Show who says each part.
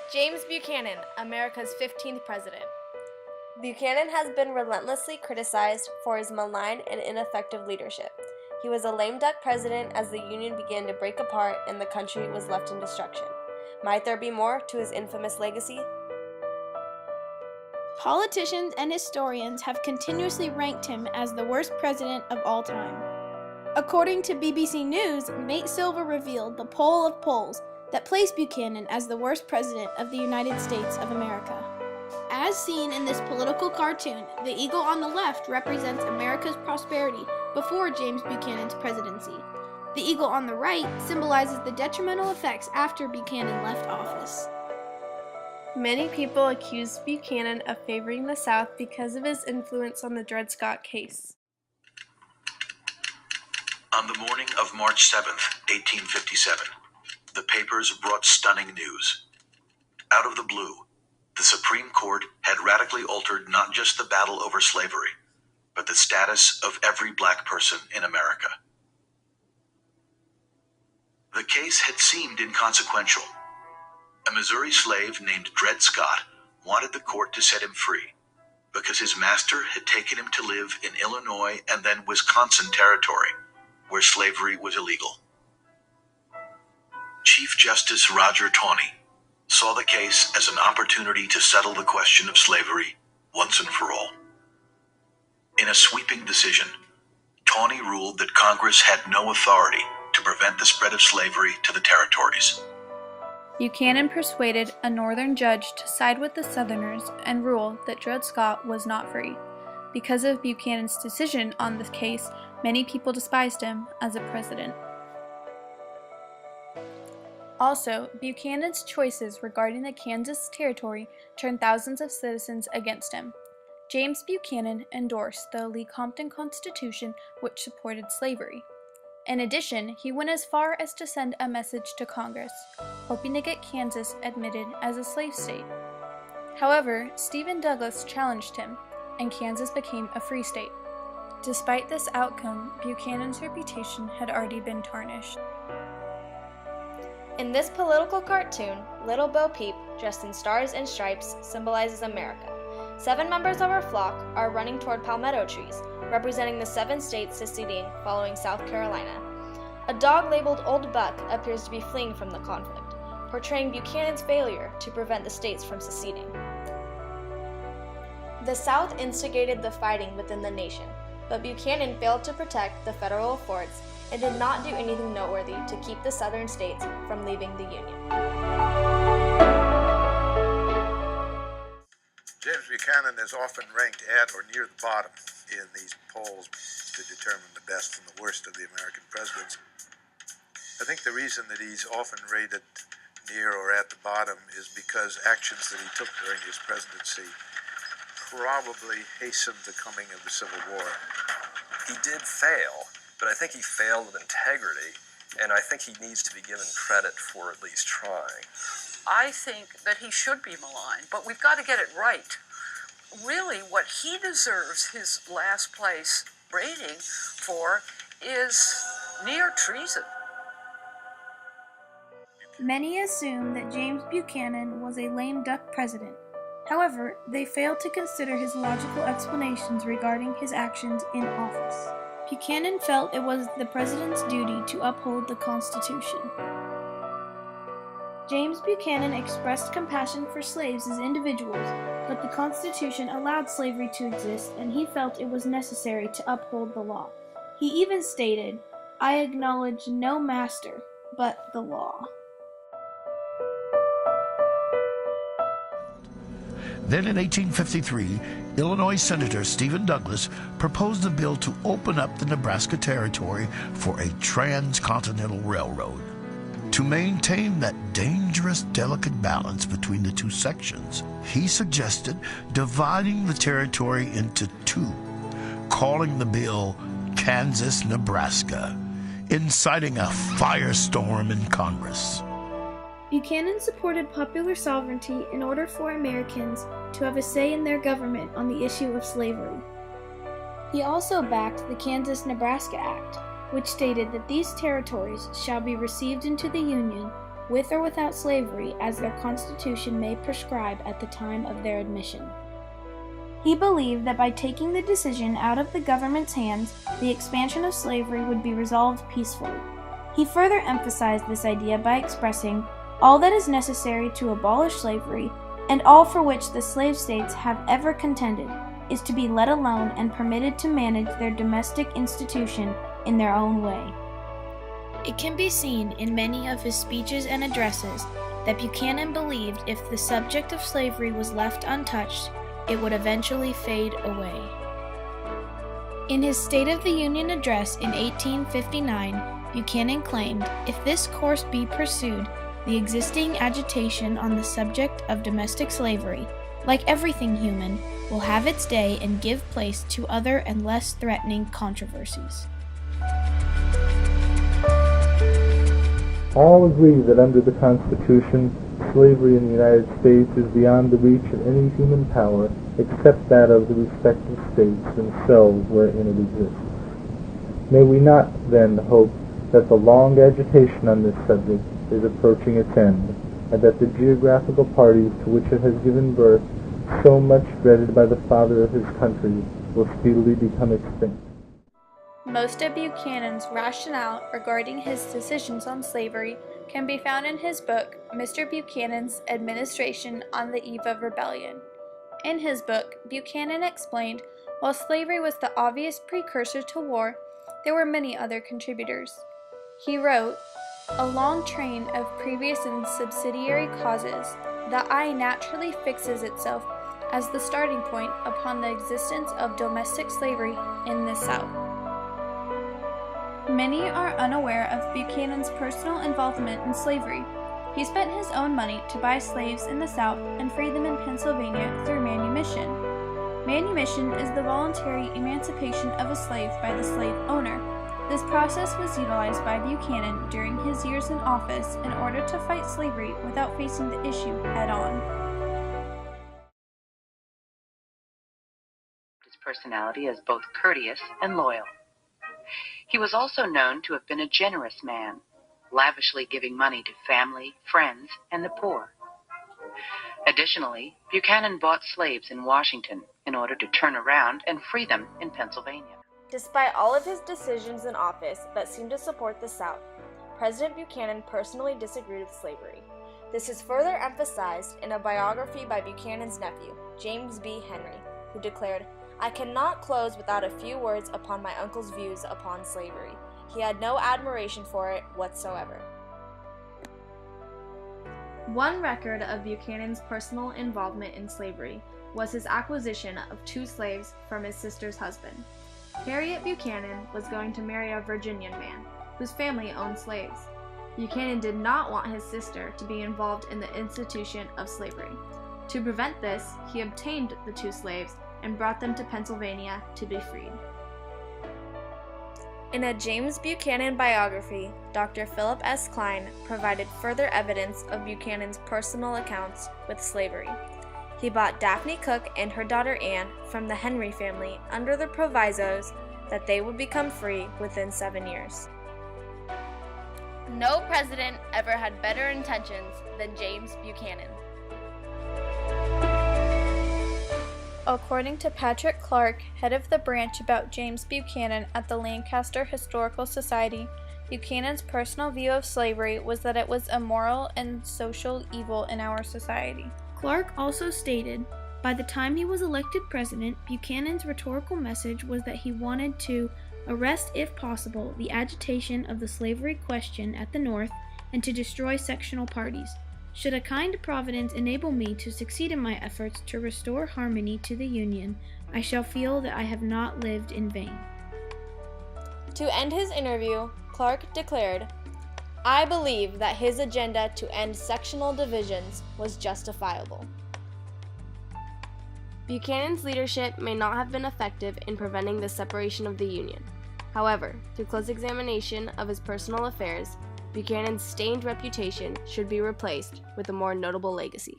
Speaker 1: James Buchanan, America's 15th president.
Speaker 2: Buchanan has been relentlessly criticized for his malign and ineffective leadership. He was a lame duck president as the Union began to break apart and the country was left in destruction. Might there be more to his infamous legacy?
Speaker 3: Politicians and historians have continuously ranked him as the worst president of all time. According to BBC News, Nate Silver revealed the poll of polls that placed Buchanan as the worst president of the United States of America. As seen in this political cartoon, the eagle on the left represents America's prosperity before James Buchanan's presidency. The eagle on the right symbolizes the detrimental effects after Buchanan left office.
Speaker 1: Many people accused Buchanan of favoring the South because of his influence on the Dred Scott case.
Speaker 4: On the morning of March 7th, 1857, the papers brought stunning news. Out of the blue, the Supreme Court had radically altered not just the battle over slavery, but the status of every black person in America. The case had seemed inconsequential. A Missouri slave named Dred Scott wanted the court to set him free because his master had taken him to live in Illinois and then Wisconsin territory, where slavery was illegal. Chief Justice Roger Taney saw the case as an opportunity to settle the question of slavery once and for all. In a sweeping decision, Taney ruled that Congress had no authority to prevent the spread of slavery to the territories.
Speaker 1: Buchanan persuaded a Northern judge to side with the Southerners and rule that Dred Scott was not free. Because of Buchanan's decision on this case, many people despised him as a president. Also, Buchanan's choices regarding the Kansas Territory turned thousands of citizens against him. James Buchanan endorsed the Lecompton Constitution, which supported slavery. In addition, he went as far as to send a message to Congress, hoping to get Kansas admitted as a slave state. However, Stephen Douglas challenged him, and Kansas became a free state. Despite this outcome, Buchanan's reputation had already been tarnished.
Speaker 2: In this political cartoon, Little Bo Peep, dressed in stars and stripes, symbolizes America. 7 members of our flock are running toward palmetto trees, representing the 7 states seceding following South Carolina. A dog labeled Old Buck appears to be fleeing from the conflict, portraying Buchanan's failure to prevent the states from seceding. The South instigated the fighting within the nation, but Buchanan failed to protect the federal forts and did not do anything noteworthy to keep the southern states from leaving the Union.
Speaker 5: James Buchanan is often ranked at or near the bottom in these polls to determine the best and the worst of the American presidents. I think the reason that he's often rated near or at the bottom is because actions that he took during his presidency probably hastened the coming of the Civil War.
Speaker 6: He did fail, but I think he failed with integrity, and I think he needs to be given credit for at least trying.
Speaker 7: I think that he should be maligned, but we've got to get it right. Really, what he deserves his last place rating for is near treason.
Speaker 3: Many assume that James Buchanan was a lame duck president. However, they failed to consider his logical explanations regarding his actions in office. Buchanan felt it was the president's duty to uphold the Constitution. James Buchanan expressed compassion for slaves as individuals, but the Constitution allowed slavery to exist, and he felt it was necessary to uphold the law. He even stated, "I acknowledge no master but the law."
Speaker 8: Then in 1853, Illinois Senator Stephen Douglas proposed a bill to open up the Nebraska Territory for a transcontinental railroad. To maintain that dangerous, delicate balance between the two sections, he suggested dividing the territory into 2, calling the bill Kansas-Nebraska, inciting a firestorm in Congress.
Speaker 3: Buchanan supported popular sovereignty in order for Americans to have a say in their government on the issue of slavery. He also backed the Kansas-Nebraska Act, which stated that these territories shall be received into the Union with or without slavery as their constitution may prescribe at the time of their admission. He believed that by taking the decision out of the government's hands, the expansion of slavery would be resolved peacefully. He further emphasized this idea by expressing, "All that is necessary to abolish slavery, and all for which the slave states have ever contended, is to be let alone and permitted to manage their domestic institution in their own way." It can be seen in many of his speeches and addresses that Buchanan believed if the subject of slavery was left untouched, it would eventually fade away. In his State of the Union address in 1859, Buchanan claimed, "If this course be pursued, the existing agitation on the subject of domestic slavery, like everything human, will have its day and give place to other and less threatening controversies."
Speaker 9: All agree that under the Constitution, slavery in the United States is beyond the reach of any human power except that of the respective states themselves wherein it exists. May we not, then, hope that the long agitation on this subject is approaching its end, and that the geographical parties to which it has given birth, so much dreaded by the father of his country, will speedily become extinct.
Speaker 1: Most of Buchanan's rationale regarding his decisions on slavery can be found in his book, Mr. Buchanan's Administration on the Eve of Rebellion. In his book, Buchanan explained, while slavery was the obvious precursor to war, there were many other contributors. He wrote, "A long train of previous and subsidiary causes, the eye naturally fixes itself as the starting point upon the existence of domestic slavery in the South." Many are unaware of Buchanan's personal involvement in slavery. He spent his own money to buy slaves in the South and free them in Pennsylvania through manumission. Manumission is the voluntary emancipation of a slave by the slave owner. This process was utilized by Buchanan during his years in office in order to fight slavery without facing the issue head-on.
Speaker 10: His personality as both courteous and loyal. He was also known to have been a generous man, lavishly giving money to family, friends, and the poor. Additionally, Buchanan bought slaves in Washington in order to turn around and free them in Pennsylvania.
Speaker 2: Despite all of his decisions in office that seemed to support the South, President Buchanan personally disagreed with slavery. This is further emphasized in a biography by Buchanan's nephew, James B. Henry, who declared, "I cannot close without a few words upon my uncle's views upon slavery. He had no admiration for it whatsoever." One record of Buchanan's personal involvement in slavery was his acquisition of 2 slaves from his sister's husband. Harriet Buchanan was going to marry a Virginian man, whose family owned slaves. Buchanan did not want his sister to be involved in the institution of slavery. To prevent this, he obtained the 2 slaves and brought them to Pennsylvania to be freed. In a James Buchanan biography, Dr. Philip S. Klein provided further evidence of Buchanan's personal accounts with slavery. He bought Daphne Cook and her daughter Anne from the Henry family under the provisos that they would become free within 7 years. No president ever had better intentions than James Buchanan.
Speaker 1: According to Patrick Clark, head of the branch about James Buchanan at the Lancaster Historical Society, Buchanan's personal view of slavery was that it was a moral and social evil in our society.
Speaker 3: Clark also stated, by the time he was elected president, Buchanan's rhetorical message was that he wanted to arrest, if possible, the agitation of the slavery question at the North and to destroy sectional parties. Should a kind providence enable me to succeed in my efforts to restore harmony to the Union, I shall feel that I have not lived in vain.
Speaker 2: To end his interview, Clark declared, "I believe that his agenda to end sectional divisions was justifiable." Buchanan's leadership may not have been effective in preventing the separation of the Union. However, through close examination of his personal affairs, Buchanan's stained reputation should be replaced with a more notable legacy.